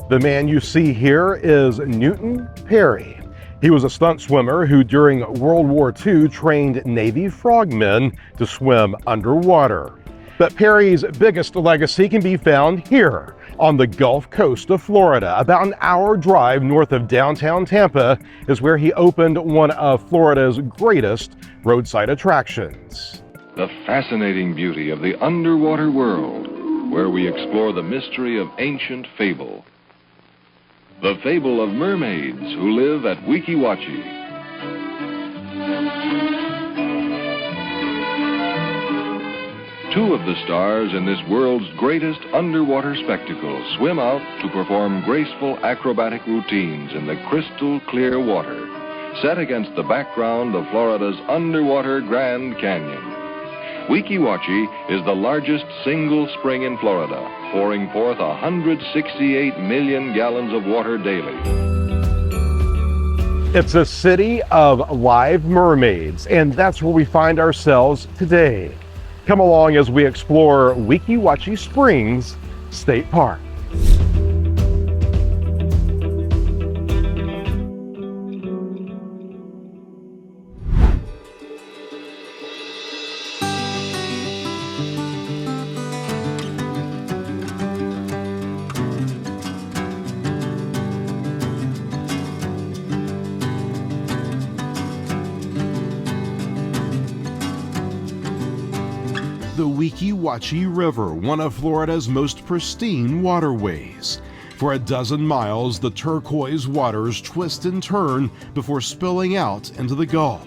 The man you see here is Newton Perry. He was a stunt swimmer who during World War II trained Navy frogmen to swim underwater. But Perry's biggest legacy can be found here on the Gulf Coast of Florida. About an hour drive north of downtown Tampa is where he opened one of Florida's greatest roadside attractions. The fascinating beauty of the underwater world, where we explore the mystery of ancient fable. The fable of mermaids who live at Weeki Wachee. Two of the stars in this world's greatest underwater spectacle swim out to perform graceful acrobatic routines in the crystal clear water, set against the background of Florida's underwater Grand Canyon. Weeki Wachee is the largest single spring in Florida, pouring forth 168 million gallons of water daily. It's a city of live mermaids, and that's where we find ourselves today. Come along as we explore Weeki Wachee Springs State Park. The Weeki Wachee River, one of Florida's most pristine waterways. For a dozen miles, the turquoise waters twist and turn before spilling out into the Gulf.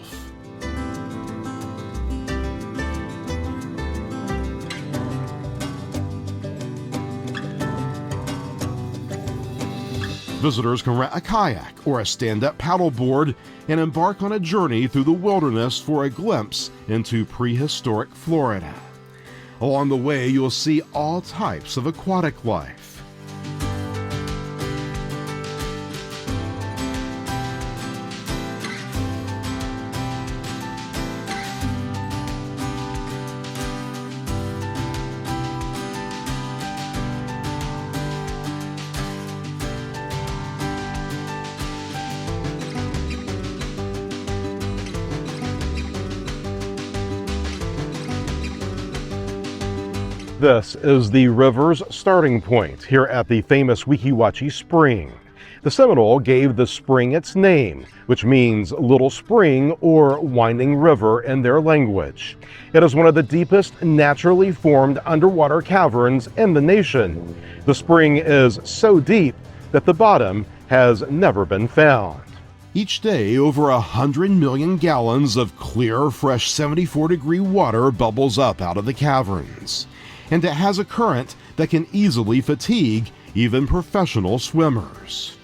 Visitors can rent a kayak or a stand-up paddleboard and embark on a journey through the wilderness for a glimpse into prehistoric Florida. Along the way, you'll see all types of aquatic life. This is the river's starting point here at the famous Weeki Wachee Spring. The Seminole gave the spring its name, which means little spring or winding river in their language. It is one of the deepest naturally formed underwater caverns in the nation. The spring is so deep that the bottom has never been found. Each day, over 100 million gallons of clear, fresh 74-degree water bubbles up out of the caverns. And it has a current that can easily fatigue even professional swimmers.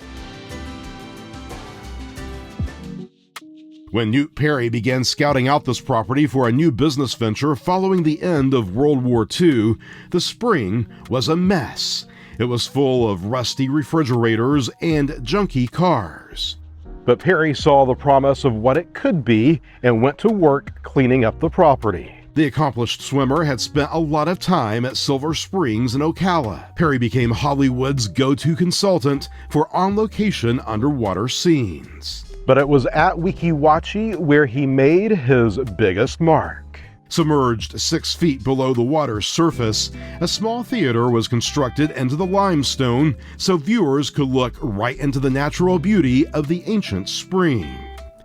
When Newt Perry began scouting out this property for a new business venture following the end of World War II, the spring was a mess. It was full of rusty refrigerators and junky cars. But Perry saw the promise of what it could be and went to work cleaning up the property. The accomplished swimmer had spent a lot of time at Silver Springs and Ocala. Perry became Hollywood's go-to consultant for on-location underwater scenes. But it was at Weeki Wachee where he made his biggest mark. Submerged 6 feet below the water's surface, a small theater was constructed into the limestone so viewers could look right into the natural beauty of the ancient spring.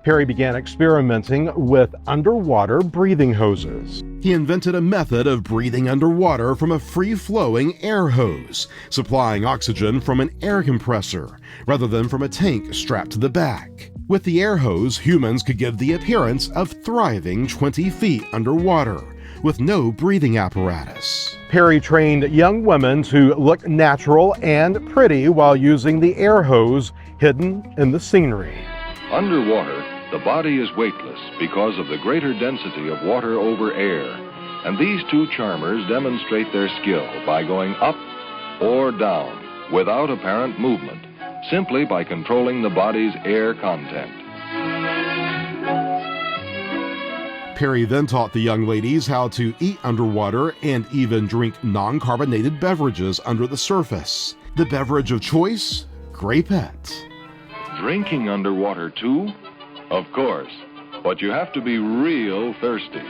Perry began experimenting with underwater breathing hoses. He invented a method of breathing underwater from a free-flowing air hose, supplying oxygen from an air compressor rather than from a tank strapped to the back. With the air hose, humans could give the appearance of thriving 20 feet underwater with no breathing apparatus. Perry trained young women to look natural and pretty while using the air hose hidden in the scenery. Underwater, the body is weightless because of the greater density of water over air, and these two charmers demonstrate their skill by going up or down without apparent movement, simply by controlling the body's air content. Perry then taught the young ladies how to eat underwater and even drink non-carbonated beverages under the surface. The beverage of choice? Grapette. Drinking underwater too? Of course, but you have to be real thirsty.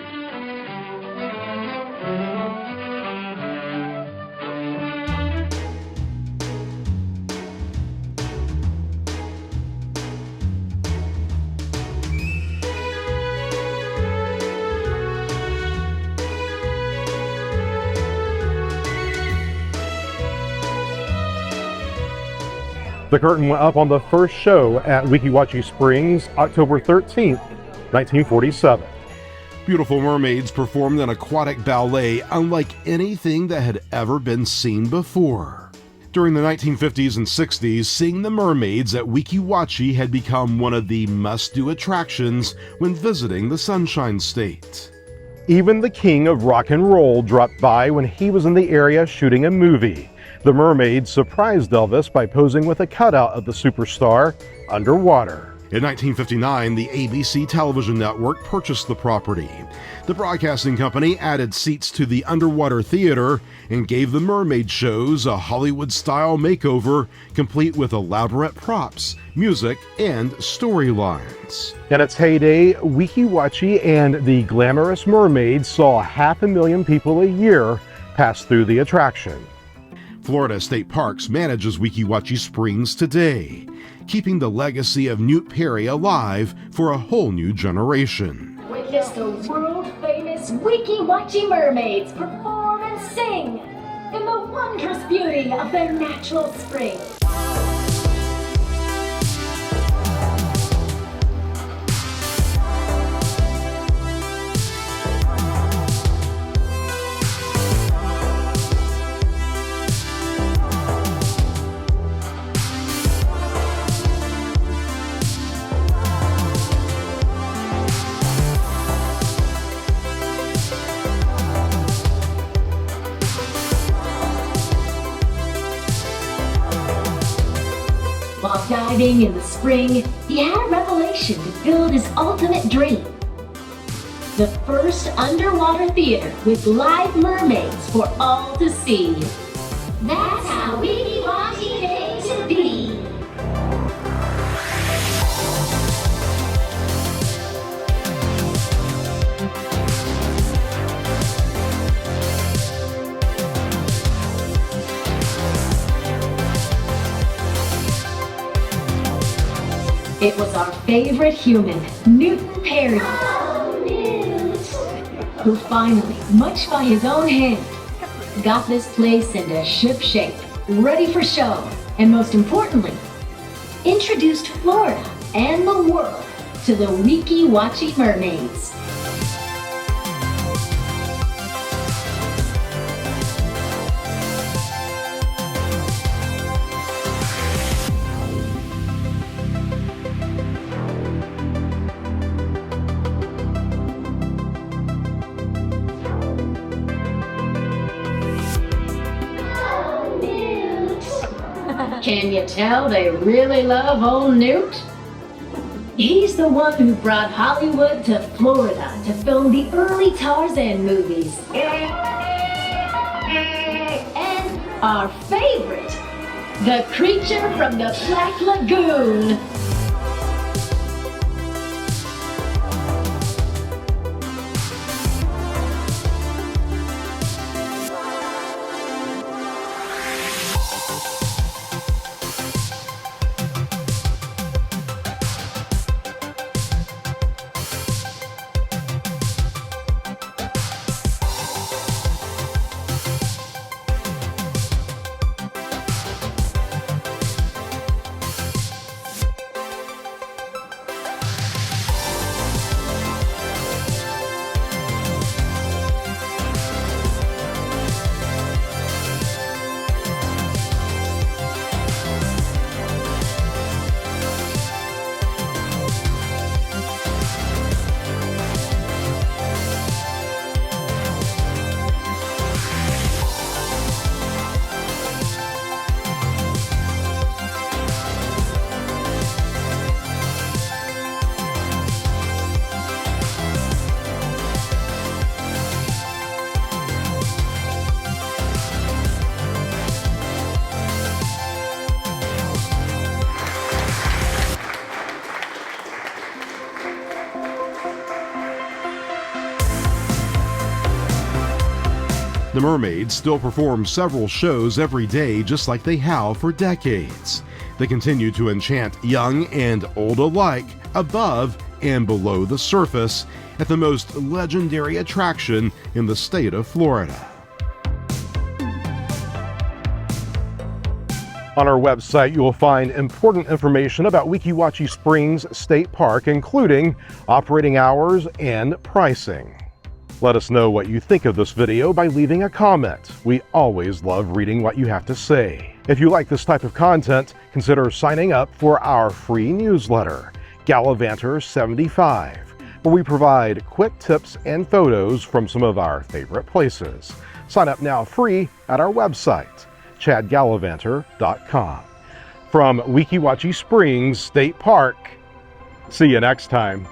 The curtain went up on the first show at Weeki Wachee Springs, October 13th, 1947. Beautiful Mermaids performed an aquatic ballet unlike anything that had ever been seen before. During the 1950s and 60s, seeing the mermaids at Weeki Wachee had become one of the must-do attractions when visiting the Sunshine State. Even the king of rock and roll dropped by when he was in the area shooting a movie. The mermaids surprised Elvis by posing with a cutout of the superstar underwater. In 1959, the ABC television network purchased the property. The broadcasting company added seats to the underwater theater and gave the mermaid shows a Hollywood-style makeover, complete with elaborate props, music, and storylines. In its heyday, Weeki Wachee and the glamorous mermaids saw 500,000 people a year pass through the attraction. Florida State Parks manages Weeki Wachee Springs today, keeping the legacy of Newt Perry alive for a whole new generation. Witness the world-famous Weeki Wachee mermaids perform and sing in the wondrous beauty of their natural spring. While diving in the spring, he had a revelation to build his ultimate dream. The first underwater theater with live mermaids for all to see. That's how Weeki Wachee came to be. It was our favorite human, Newton Perry, who finally, much by his own hand, got this place into ship shape, ready for show, and most importantly, introduced Florida and the world to the Weeki Wachee mermaids. Can you tell they really love old Newt? He's the one who brought Hollywood to Florida to film the early Tarzan movies. And our favorite, the creature from the Black Lagoon. The Mermaids still perform several shows every day just like they have for decades. They continue to enchant young and old alike above and below the surface at the most legendary attraction in the state of Florida. On our website, you will find important information about Weeki Wachee Springs State Park, including operating hours and pricing. Let us know what you think of this video by leaving a comment. We always love reading what you have to say. If you like this type of content, consider signing up for our free newsletter, Gallivanter 75, where we provide quick tips and photos from some of our favorite places. Sign up now free at our website, ChadGallivanter.com. From Weeki Wachee Springs State Park, see you next time.